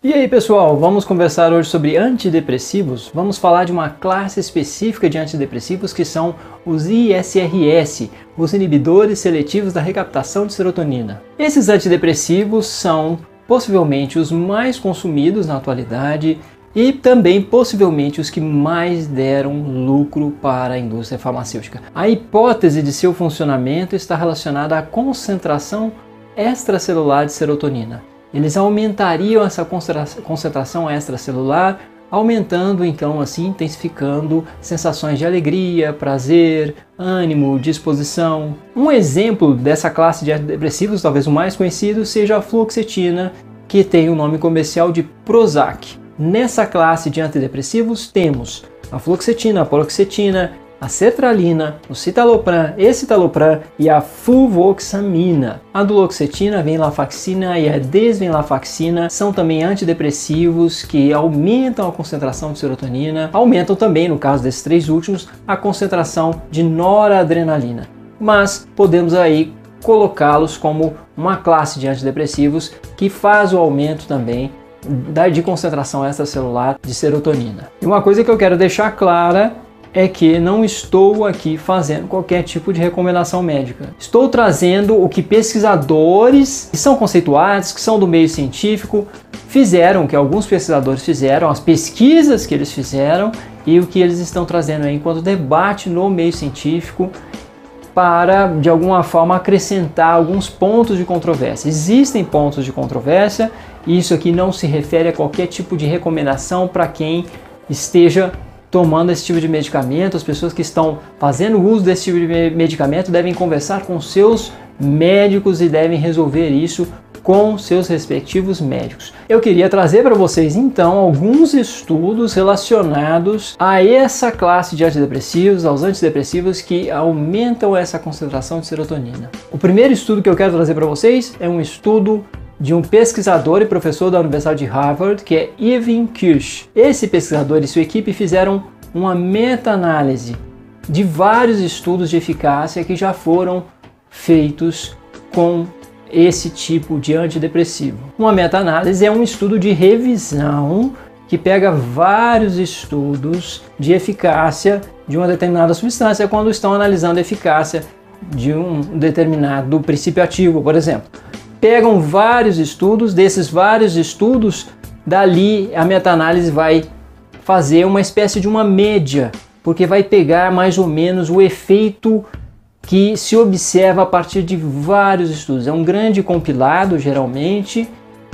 E aí pessoal, vamos conversar hoje sobre antidepressivos. Vamos falar de uma classe específica de antidepressivos que são os ISRS, os inibidores seletivos da recaptação de serotonina. Esses antidepressivos são possivelmente os mais consumidos na atualidade e também possivelmente os que mais deram lucro para a indústria farmacêutica. A hipótese de seu funcionamento está relacionada à concentração extracelular de serotonina. Eles aumentariam essa concentração extracelular, aumentando então assim, intensificando sensações de alegria, prazer, ânimo, disposição. Um exemplo dessa classe de antidepressivos, talvez o mais conhecido, seja a fluoxetina, que tem o nome comercial de Prozac. Nessa classe de antidepressivos temos a fluoxetina, a paroxetina, a sertralina, o citalopram, escitalopram e a fluvoxamina. A duloxetina, venlafaxina e a desvenlafaxina são também antidepressivos que aumentam a concentração de serotonina, aumentam também, no caso desses três últimos, a concentração de noradrenalina. Mas podemos aí colocá-los como uma classe de antidepressivos que faz o aumento também de concentração extracelular de serotonina. E uma coisa que eu quero deixar clara é que não estou aqui fazendo qualquer tipo de recomendação médica. Estou trazendo o que pesquisadores que são conceituados, que são do meio científico, fizeram, que alguns pesquisadores fizeram, as pesquisas que eles fizeram e o que eles estão trazendo aí enquanto debate no meio científico para, de alguma forma, acrescentar alguns pontos de controvérsia. Existem pontos de controvérsia e isso aqui não se refere a qualquer tipo de recomendação para quem esteja tomando esse tipo de medicamento. As pessoas que estão fazendo uso desse tipo de medicamento devem conversar com seus médicos e devem resolver isso com seus respectivos médicos. Eu queria trazer para vocês então alguns estudos relacionados a essa classe de antidepressivos, aos antidepressivos que aumentam essa concentração de serotonina. O primeiro estudo que eu quero trazer para vocês é um estudo de um pesquisador e professor da Universidade de Harvard, que é Irving Kirsch. Esse pesquisador e sua equipe fizeram uma meta-análise de vários estudos de eficácia que já foram feitos com esse tipo de antidepressivo. Uma meta-análise é um estudo de revisão que pega vários estudos de eficácia de uma determinada substância quando estão analisando a eficácia de um determinado princípio ativo, por exemplo. Pegam vários estudos, desses vários estudos, dali a meta-análise vai fazer uma espécie de uma média, porque vai pegar mais ou menos o efeito que se observa a partir de vários estudos. É um grande compilado, geralmente,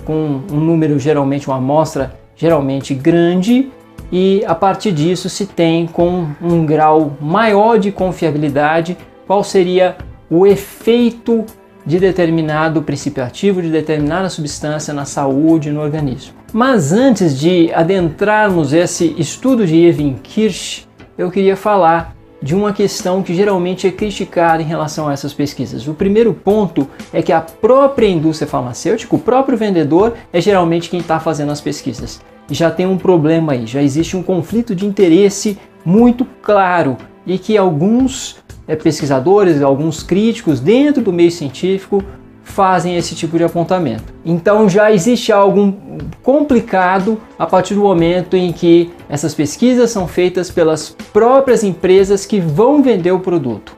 com um número, geralmente, uma amostra geralmente grande, e a partir disso se tem com um grau maior de confiabilidade qual seria o efeito de determinado princípio ativo, de determinada substância na saúde, no organismo. Mas antes de adentrarmos esse estudo de Irving Kirsch, eu queria falar de uma questão que geralmente é criticada em relação a essas pesquisas. O primeiro ponto é que a própria indústria farmacêutica, o próprio vendedor, é geralmente quem está fazendo as pesquisas. E já tem um problema aí, já existe um conflito de interesse muito claro e que alguns pesquisadores, alguns críticos dentro do meio científico fazem esse tipo de apontamento. Então já existe algo complicado a partir do momento em que essas pesquisas são feitas pelas próprias empresas que vão vender o produto.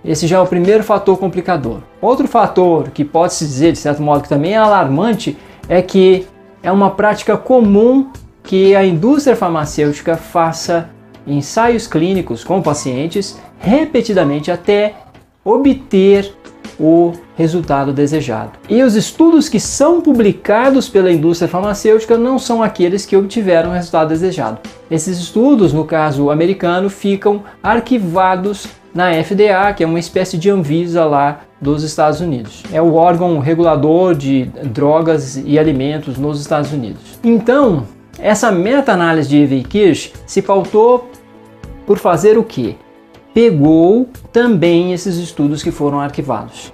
Esse já é o primeiro fator complicador. Outro fator que pode-se dizer, de certo modo, que também é alarmante, é que é uma prática comum que a indústria farmacêutica faça ensaios clínicos com pacientes repetidamente até obter o resultado desejado. E os estudos que são publicados pela indústria farmacêutica não são aqueles que obtiveram o resultado desejado. Esses estudos, no caso americano, ficam arquivados na FDA, que é uma espécie de Anvisa lá dos Estados Unidos. É o órgão regulador de drogas e alimentos nos Estados Unidos. Então, essa meta-análise de Irving Kirsch se pautou por fazer o quê? Pegou também esses estudos que foram arquivados.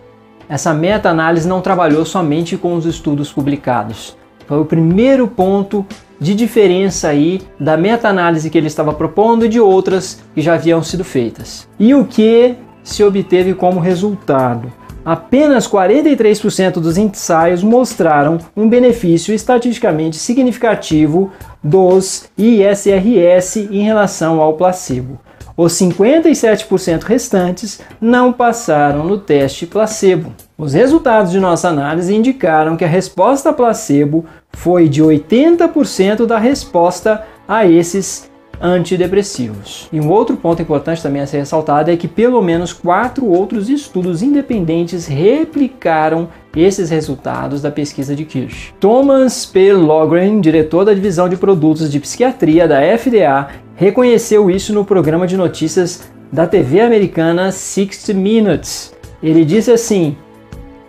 Essa meta-análise não trabalhou somente com os estudos publicados. Foi o primeiro ponto de diferença aí da meta-análise que ele estava propondo e de outras que já haviam sido feitas. E o que se obteve como resultado? apenas 43% dos ensaios mostraram um benefício estatisticamente significativo dos ISRS em relação ao placebo. Os 57% restantes não passaram no teste placebo. Os resultados de nossa análise indicaram que a resposta placebo foi de 80% da resposta a esses antidepressivos. E um outro ponto importante também a ser ressaltado é que pelo menos 4 outros estudos independentes replicaram esses resultados da pesquisa de Kirsch. Thomas P. Logren, diretor da divisão de produtos de psiquiatria da FDA, reconheceu isso no programa de notícias da TV americana 60 Minutes. Ele disse assim: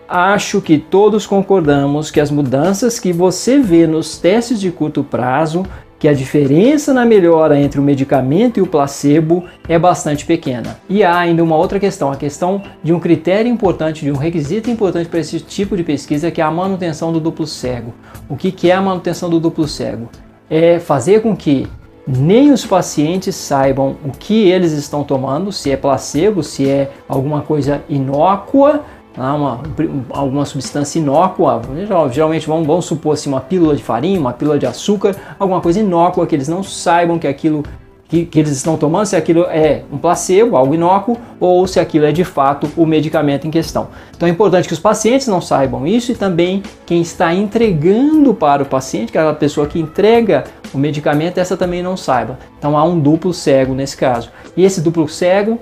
acho que todos concordamos que as mudanças que você vê nos testes de curto prazo, que a diferença na melhora entre o medicamento e o placebo é bastante pequena. E há ainda uma outra questão, a questão de um critério importante, de um requisito importante para esse tipo de pesquisa, que é a manutenção do duplo cego. O que é a manutenção do duplo cego? É fazer com que nem os pacientes saibam o que eles estão tomando, se é placebo, se é alguma coisa inócua, alguma substância inócua, geralmente vamos supor assim, uma pílula de farinha, uma pílula de açúcar, alguma coisa inócua, que eles não saibam que aquilo que eles estão tomando, se aquilo é um placebo, algo inócuo, ou se aquilo é de fato o medicamento em questão. Então é importante que os pacientes não saibam isso, e também quem está entregando para o paciente, aquela pessoa que entrega o medicamento, essa também não saiba. Então há um duplo cego nesse caso. E esse duplo cego,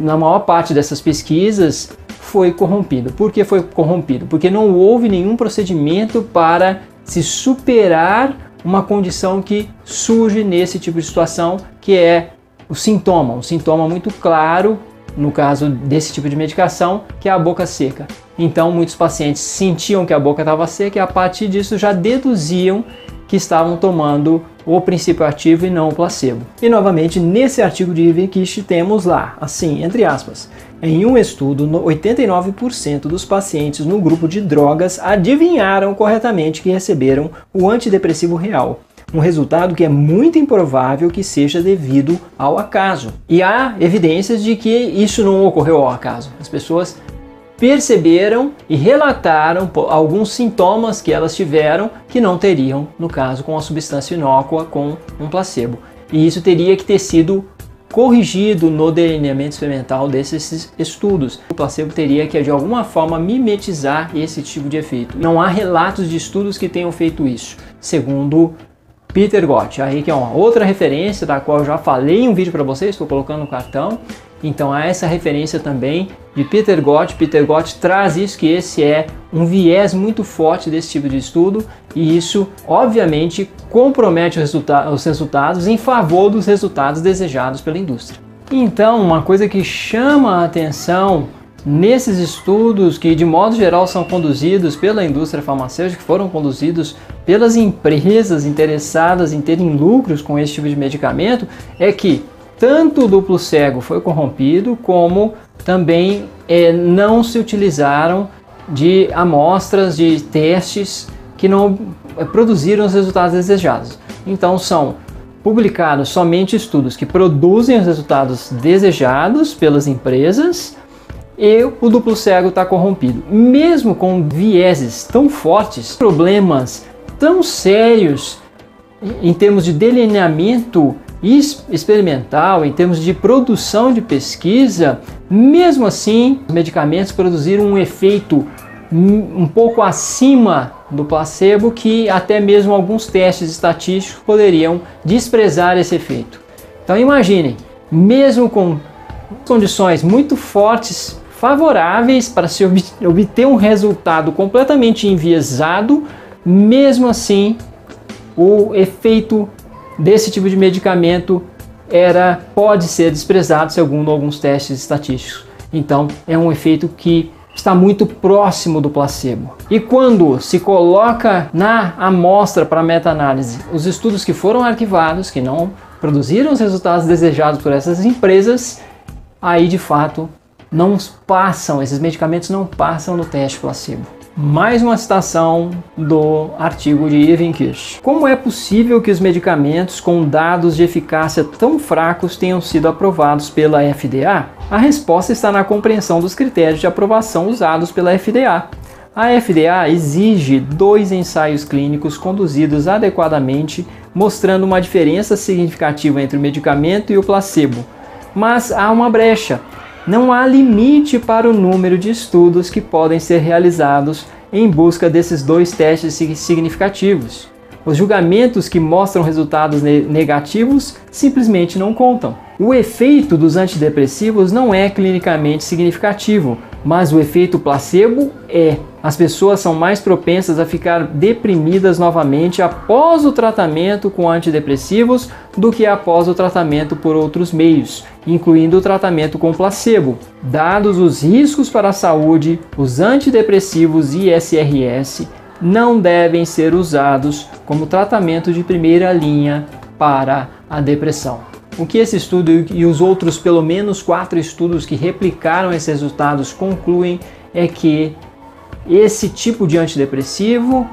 na maior parte dessas pesquisas, foi corrompido. Por que foi corrompido? Porque não houve nenhum procedimento para se superar uma condição que surge nesse tipo de situação, que é um sintoma muito claro, no caso desse tipo de medicação, que é a boca seca. Então muitos pacientes sentiam que a boca estava seca e a partir disso já deduziam que estavam tomando o princípio ativo e não o placebo. E novamente, nesse artigo de Irving Kirsch temos lá, assim, entre aspas, em um estudo, 89% dos pacientes no grupo de drogas adivinharam corretamente que receberam o antidepressivo real. Um resultado que é muito improvável que seja devido ao acaso. E há evidências de que isso não ocorreu ao acaso. As pessoas perceberam e relataram alguns sintomas que elas tiveram que não teriam, no caso, com a substância inócua, com um placebo. E isso teria que ter sido corrigido no delineamento experimental desses estudos. O placebo teria que, de alguma forma, mimetizar esse tipo de efeito. Não há relatos de estudos que tenham feito isso, segundo Peter Gott, aí que é uma outra referência da qual eu já falei em um vídeo para vocês, estou colocando no cartão. Então há essa referência também de Peter Gott. Peter Gott traz isso, que esse é um viés muito forte desse tipo de estudo, e isso obviamente compromete os resultados em favor dos resultados desejados pela indústria. Então, uma coisa que chama a atenção nesses estudos, que de modo geral são conduzidos pela indústria farmacêutica, que foram conduzidos pelas empresas interessadas em terem lucros com esse tipo de medicamento, é que tanto o duplo cego foi corrompido, como também não se utilizaram de amostras de testes que não produziram os resultados desejados. Então são publicados somente estudos que produzem os resultados desejados pelas empresas, e o duplo cego está corrompido. Mesmo com vieses tão fortes, problemas tão sérios em termos de delineamento experimental, em termos de produção de pesquisa, mesmo assim, os medicamentos produziram um efeito um pouco acima do placebo, que até mesmo alguns testes estatísticos poderiam desprezar esse efeito. Então imaginem, mesmo com condições muito fortes, favoráveis para se obter um resultado completamente enviesado, mesmo assim o efeito desse tipo de medicamento pode ser desprezado segundo alguns testes estatísticos. Então é um efeito que está muito próximo do placebo. E quando se coloca na amostra para meta-análise os estudos que foram arquivados, que não produziram os resultados desejados por essas empresas, aí de fato esses medicamentos não passam no teste placebo. Mais uma citação do artigo de Irving Kirsch. Como é possível que os medicamentos com dados de eficácia tão fracos tenham sido aprovados pela FDA? A resposta está na compreensão dos critérios de aprovação usados pela FDA. A FDA exige 2 ensaios clínicos conduzidos adequadamente, mostrando uma diferença significativa entre o medicamento e o placebo. Mas há uma brecha. Não há limite para o número de estudos que podem ser realizados em busca desses 2 testes significativos. Os julgamentos que mostram resultados negativos simplesmente não contam. O efeito dos antidepressivos não é clinicamente significativo, mas o efeito placebo é. As pessoas são mais propensas a ficar deprimidas novamente após o tratamento com antidepressivos do que após o tratamento por outros meios, incluindo o tratamento com placebo. Dados os riscos para a saúde, os antidepressivos ISRS não devem ser usados como tratamento de primeira linha para a depressão. O que esse estudo e os outros pelo menos 4 estudos que replicaram esses resultados concluem é que esse tipo de antidepressivo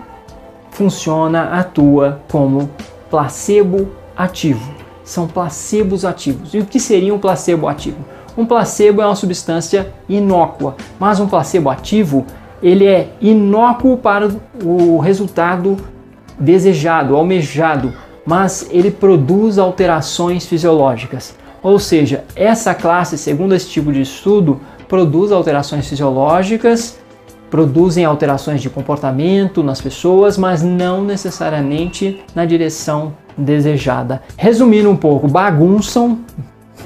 atua como placebo ativo. São placebos ativos. E o que seria um placebo ativo? Um placebo é uma substância inócua, mas um placebo ativo ele é inócuo para o resultado desejado, almejado, mas ele produz alterações fisiológicas. Ou seja, essa classe, segundo esse tipo de estudo, produz alterações fisiológicas, produzem alterações de comportamento nas pessoas, mas não necessariamente na direção desejada. Resumindo um pouco, bagunçam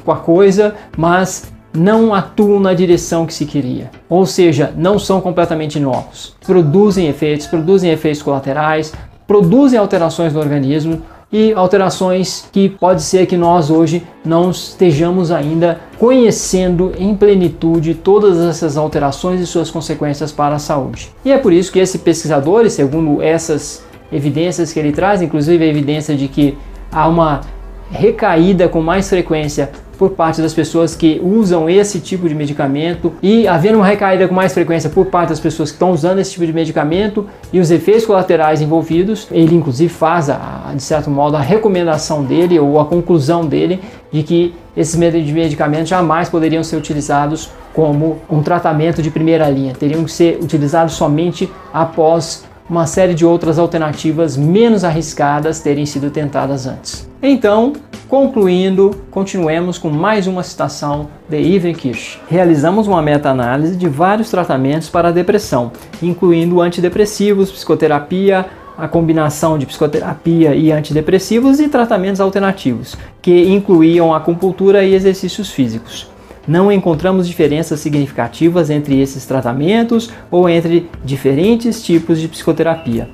com a coisa, mas não atuam na direção que se queria. Ou seja, não são completamente inócuos. Produzem efeitos colaterais, produzem alterações no organismo e alterações que pode ser que nós hoje não estejamos ainda conhecendo em plenitude todas essas alterações e suas consequências para a saúde. E é por isso que esse pesquisador, segundo essas evidências que ele traz, inclusive a evidência de que há uma recaída com mais frequência por parte das pessoas que usam esse tipo de medicamento e havendo uma recaída com mais frequência por parte das pessoas que estão usando esse tipo de medicamento e os efeitos colaterais envolvidos, ele inclusive faz, de certo modo, a recomendação dele ou a conclusão dele de que esses medicamentos jamais poderiam ser utilizados como um tratamento de primeira linha, teriam que ser utilizados somente após uma série de outras alternativas menos arriscadas terem sido tentadas antes. Então, concluindo, continuemos com mais uma citação de Irving Kirsch. Realizamos uma meta-análise de vários tratamentos para a depressão, incluindo antidepressivos, psicoterapia, a combinação de psicoterapia e antidepressivos e tratamentos alternativos, que incluíam acupuntura e exercícios físicos. Não encontramos diferenças significativas entre esses tratamentos ou entre diferentes tipos de psicoterapia.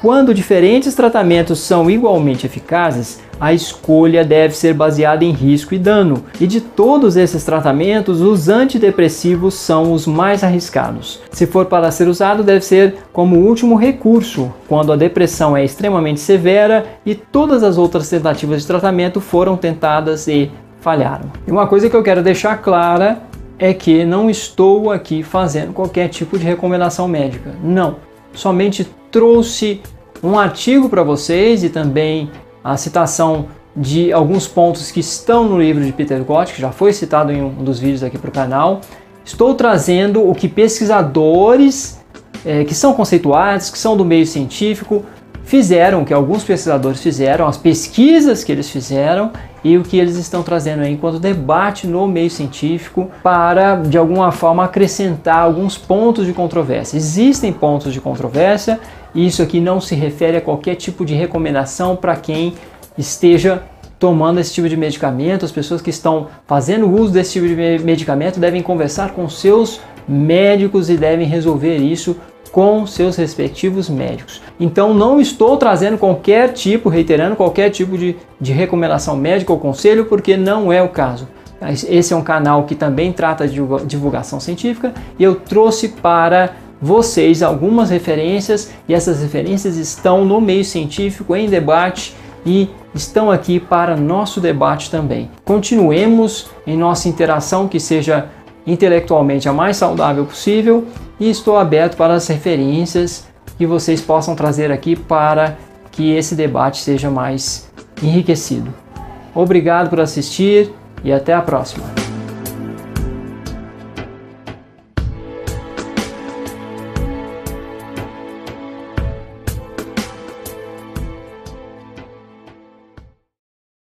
Quando diferentes tratamentos são igualmente eficazes, a escolha deve ser baseada em risco e dano. E de todos esses tratamentos, os antidepressivos são os mais arriscados. Se for para ser usado, deve ser como último recurso, quando a depressão é extremamente severa e todas as outras tentativas de tratamento foram tentadas e falharam. E uma coisa que eu quero deixar clara é que não estou aqui fazendo qualquer tipo de recomendação médica. Não. Somente trouxe um artigo para vocês e também a citação de alguns pontos que estão no livro de Peter Gott, que já foi citado em um dos vídeos aqui para o canal. Estou trazendo o que pesquisadores que são conceituados, que são do meio científico, fizeram, que alguns pesquisadores fizeram, as pesquisas que eles fizeram e o que eles estão trazendo aí enquanto debate no meio científico para, de alguma forma, acrescentar alguns pontos de controvérsia. Existem pontos de controvérsia e isso aqui não se refere a qualquer tipo de recomendação para quem esteja tomando esse tipo de medicamento. As pessoas que estão fazendo uso desse tipo de medicamento devem conversar com seus médicos e devem resolver isso com seus respectivos médicos. Então não estou trazendo qualquer tipo, reiterando qualquer tipo de recomendação médica ou conselho, porque não é o caso. Esse é um canal que também trata de divulgação científica e eu trouxe para vocês algumas referências e essas referências estão no meio científico em debate e estão aqui para nosso debate também. Continuemos em nossa interação que seja intelectualmente a mais saudável possível e estou aberto para as referências que vocês possam trazer aqui para que esse debate seja mais enriquecido. Obrigado por assistir e até a próxima!